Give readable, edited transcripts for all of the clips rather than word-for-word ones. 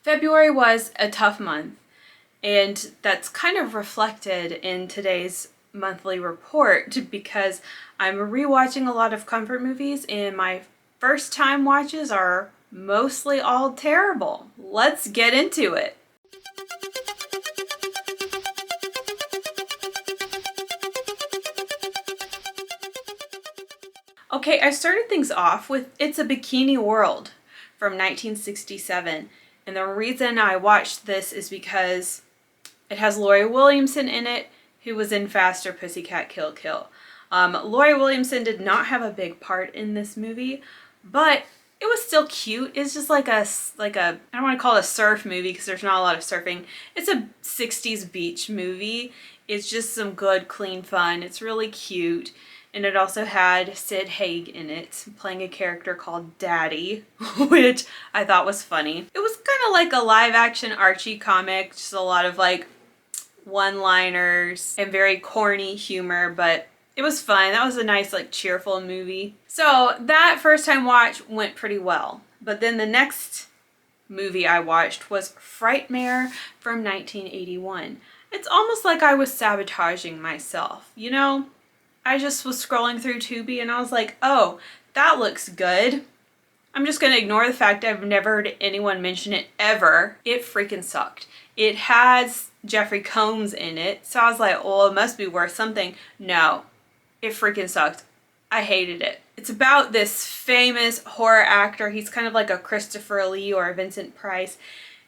February was a tough month, and that's kind of reflected in today's monthly report because I'm rewatching a lot of comfort movies and my first time watches are mostly all terrible. Let's get into it. Okay, I started things off with It's a Bikini World from 1967. And the reason I watched this is because it has Lori Williamson in it, who was in Faster Pussycat Kill Kill. Lori Williamson did not have a big part in this movie, but it was still cute. It's just like a I don't want to call it a surf movie because there's not a lot of surfing. It's a 60s beach movie. It's just some good, clean fun. It's really cute. And it also had Sid Haig in it, playing a character called Daddy, which I thought was funny. It was kind of like a live-action Archie comic, just a lot of like one-liners and very corny humor, but it was fun. That was a nice, like, cheerful movie. So that first-time watch went pretty well. But then the next movie I watched was Frightmare from 1981. It's almost like I was sabotaging myself, you know? I just was scrolling through Tubi and I was like, oh, that looks good. I'm just going to ignore the fact I've never heard anyone mention it ever. It freaking sucked. It has Jeffrey Combs in it, so I was like, oh, it must be worth something. No, it freaking sucked. I hated it. It's about this famous horror actor. He's kind of like a Christopher Lee or a Vincent Price,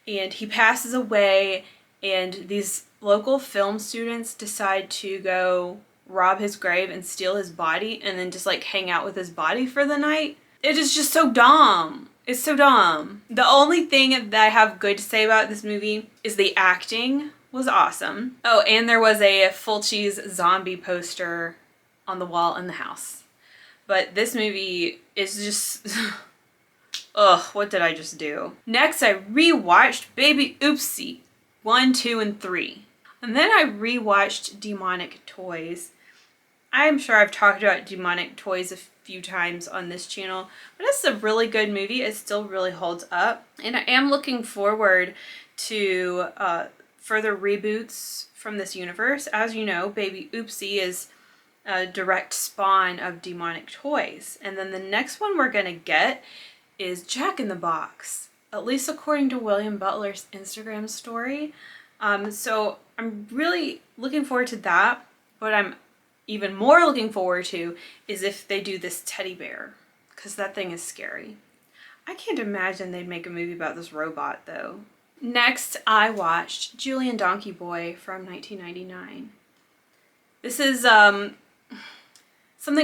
and he passes away, and these local film students decide to go rob his grave and steal his body and then just like hang out with his body for the night. It is just so dumb. It's so dumb. The only thing that I have good to say about this movie is the acting was awesome. Oh, and there was a Fulci's zombie poster on the wall in the house. But this movie is just... ugh, what did I just do? Next, I rewatched Baby Oopsie 1, 2, and 3. And then I rewatched Demonic Toys. I'm sure I've talked about Demonic Toys a few times on this channel, but it's a really good movie. It still really holds up. And I am looking forward to further reboots from this universe. As you know, Baby Oopsie is a direct spawn of Demonic Toys. And then the next one we're going to get is Jack in the Box, at least according to William Butler's Instagram story. So I'm really looking forward to that. What I'm even more looking forward to is if they do this teddy bear, because that thing is scary. I can't imagine they'd make a movie about this robot though. Next, I watched Julian Donkey Boy from 1999. This is something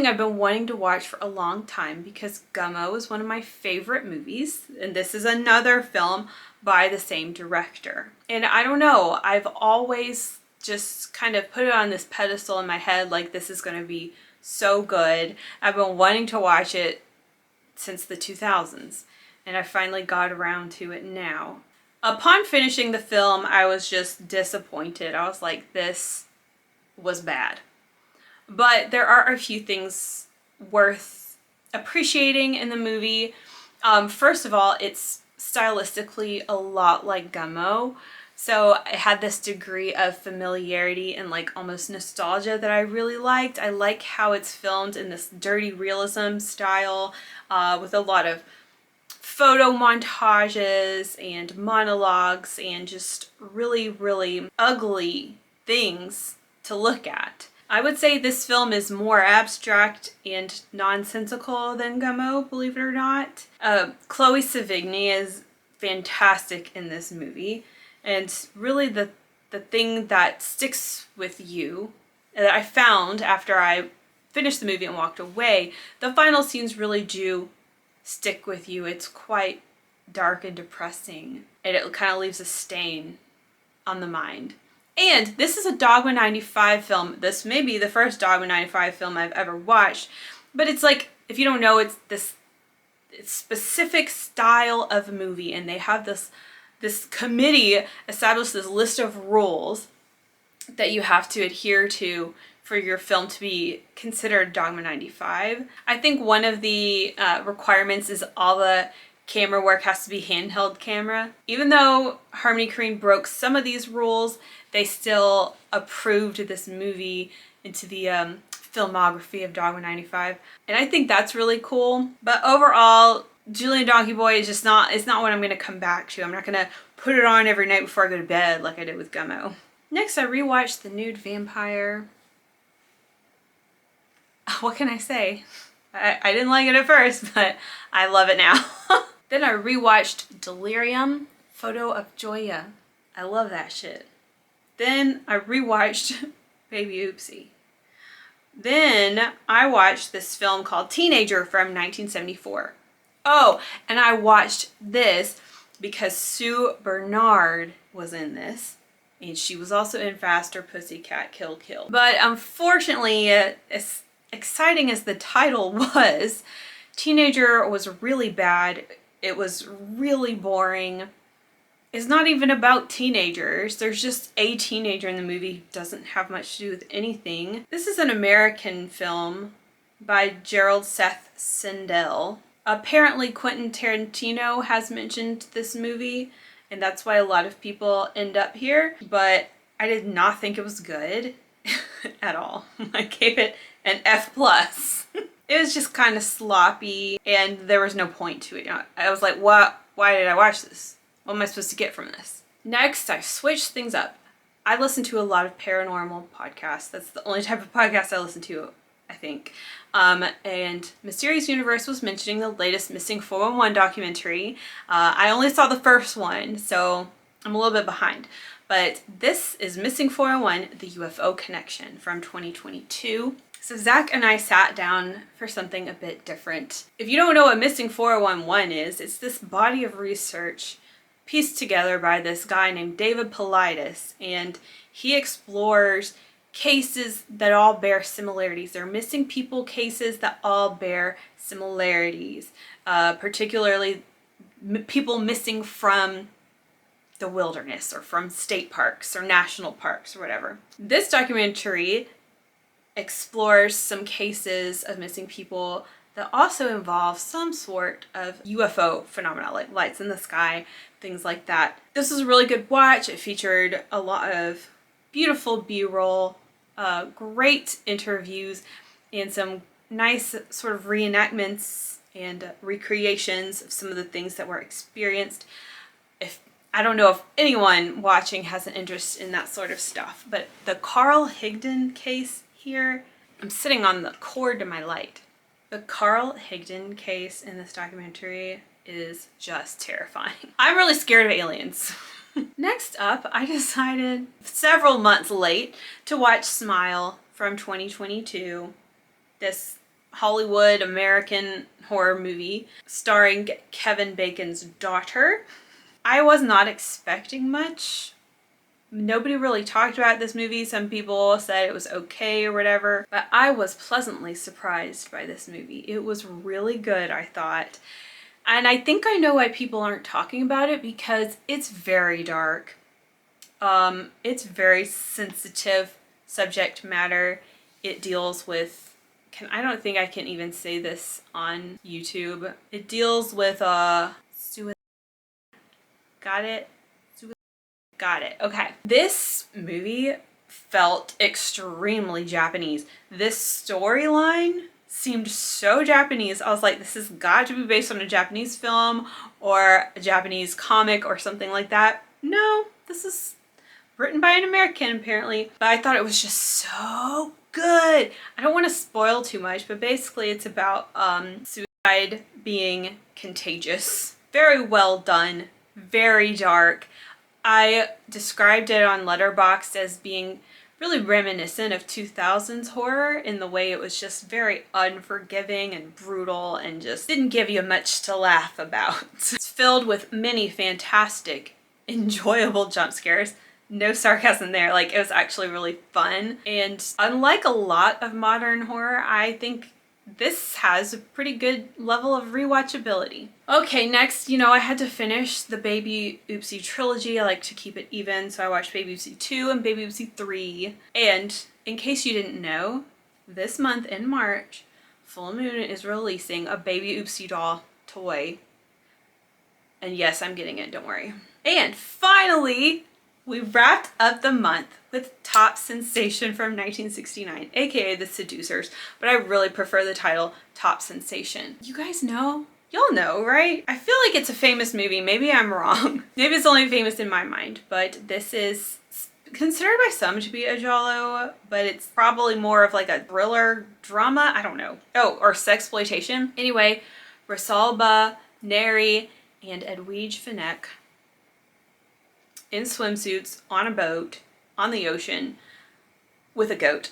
I've been wanting to watch for a long time because Gummo is one of my favorite movies, and this is another film by the same director. And I don't know, I've always just kind of put it on this pedestal in my head like this is going to be so good. I've been wanting to watch it since the 2000s, and I finally got around to it now. Upon finishing the film, I was just disappointed. I was like, this was bad. But there are a few things worth appreciating in the movie. First of all, it's stylistically a lot like Gummo. So it had this degree of familiarity and like almost nostalgia that I really liked. I like how it's filmed in this dirty realism style with a lot of photo montages and monologues and just really, really ugly things to look at. I would say this film is more abstract and nonsensical than Gummo, believe it or not. Chloe Sevigny is fantastic in this movie. And really the thing that sticks with you, that I found after I finished the movie and walked away, the final scenes really do stick with you. It's quite dark and depressing, and it kind of leaves a stain on the mind. And this is a Dogma 95 film. This may be the first Dogma 95 film I've ever watched, but it's like, if you don't know, it's this specific style of movie, and they have this committee established this list of rules that you have to adhere to for your film to be considered Dogma 95. I think one of the requirements is all the camera work has to be handheld camera. Even though Harmony Korine broke some of these rules, they still approved this movie into the filmography of Dogma 95. And I think that's really cool. But overall, Julian Donkey Boy is just not, it's not what I'm going to come back to. I'm not going to put it on every night before I go to bed like I did with Gummo. Next, I rewatched The Nude Vampire. What can I say? I didn't like it at first, but I love it now. Then I rewatched Delirium, Photo of Joya. I love that shit. Then I rewatched Baby Oopsie. Then I watched this film called Teenager from 1974. Oh, and I watched this because Sue Bernard was in this. And she was also in Faster Pussycat Kill Kill. But unfortunately, as exciting as the title was, Teenager was really bad. It was really boring. It's not even about teenagers. There's just a teenager in the movie. Doesn't have much to do with anything. This is an American film by Gerald Seth Sindel. Apparently Quentin Tarantino has mentioned this movie, and that's why a lot of people end up here. But I did not think it was good at all. I gave it an F+. It was just kind of sloppy, and there was no point to it. I was like, what? Why did I watch this? What am I supposed to get from this? Next, I switched things up. I listen to a lot of paranormal podcasts. That's the only type of podcast I listen to, I think. And Mysterious Universe was mentioning the latest Missing 411 documentary. I only saw the first one, so I'm a little bit behind. But this is Missing 411, The UFO Connection from 2022. So Zach and I sat down for something a bit different. If you don't know what Missing 411 is, it's this body of research pieced together by this guy named David Paulides, and he explores cases that all bear similarities. They're missing people cases that all bear similarities, particularly people missing from the wilderness or from state parks or national parks or whatever. This documentary explores some cases of missing people that also involve some sort of UFO phenomena, like lights in the sky, things like that. This was a really good watch. It featured a lot of beautiful B-roll, great interviews, and some nice sort of reenactments and recreations of some of the things that were experienced. I don't know if anyone watching has an interest in that sort of stuff, but the Carl Higdon case here, I'm sitting on the cord to my light. The Carl Higdon case in this documentary is just terrifying. I'm really scared of aliens. Next up, I decided several months late to watch Smile from 2022. This Hollywood American horror movie starring Kevin Bacon's daughter. I was not expecting much. Nobody really talked about this movie. Some people said it was okay or whatever, but I was pleasantly surprised by this movie. It was really good, I thought. And I think I know why people aren't talking about it, because it's very dark. It's very sensitive subject matter. It deals with, I don't think I can even say this on YouTube. It deals with suicide. Got it? Got it. Okay. This movie felt extremely Japanese. This storyline seemed so Japanese. I was like, this has got to be based on a Japanese film or a Japanese comic or something like that. No, this is written by an American apparently, but I thought it was just so good. I don't want to spoil too much, but basically it's about suicide being contagious. Very well done, very dark. I described it on Letterboxd as being really reminiscent of 2000s horror in the way it was just very unforgiving and brutal and just didn't give you much to laugh about. It's filled with many fantastic, enjoyable jump scares. No sarcasm there, like it was actually really fun. And unlike a lot of modern horror, I think this has a pretty good level of rewatchability. Okay, next, I had to finish the Baby Oopsie trilogy. I like to keep it even, so I watched Baby Oopsie 2 and Baby Oopsie 3. And in case you didn't know, this month in March, Full Moon is releasing a Baby Oopsie doll toy And yes, I'm getting it, don't worry. And finally, we wrapped up the month with Top Sensation from 1969, aka The Seducers, but I really prefer the title Top Sensation. You guys know? Y'all know, right? I feel like it's a famous movie. Maybe I'm wrong. Maybe it's only famous in my mind, but this is considered by some to be a Giallo, but it's probably more of like a thriller drama. I don't know. Oh, or sexploitation. Anyway, Rosalba, Neri, and Edwige Fenech in swimsuits on a boat on the ocean with a goat.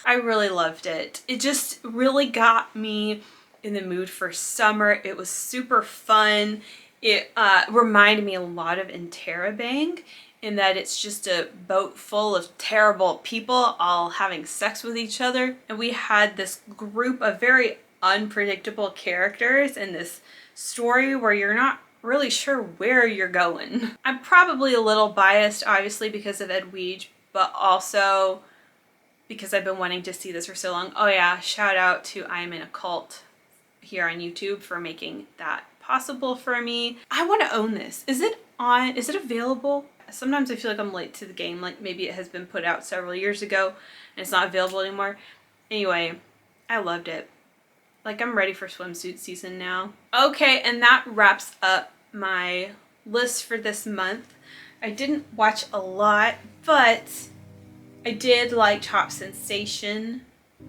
I really loved it. It just really got me in the mood for summer. It was super fun. It reminded me a lot of Interrobang in that it's just a boat full of terrible people all having sex with each other. And we had this group of very unpredictable characters in this story where you're not really sure where you're going. I'm probably a little biased, obviously, because of Edwige, but also because I've been wanting to see this for so long. Oh yeah, shout out to I Am in a Cult here on YouTube for making that possible for me. I want to own this. Is it available? Sometimes I feel like I'm late to the game, like maybe it has been put out several years ago and it's not available anymore. Anyway, I loved it. Like, I'm ready for swimsuit season now. Okay, and that wraps up my list for this month. I didn't watch a lot, but I did like Top Sensation,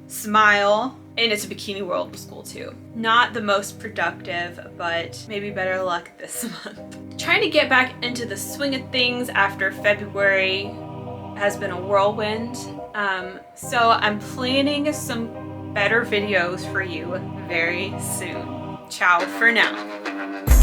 Smile, and It's a Bikini World was cool too. Not the most productive, but maybe better luck this month. Trying to get back into the swing of things after February has been a whirlwind. So I'm planning some better videos for you very soon. Ciao for now.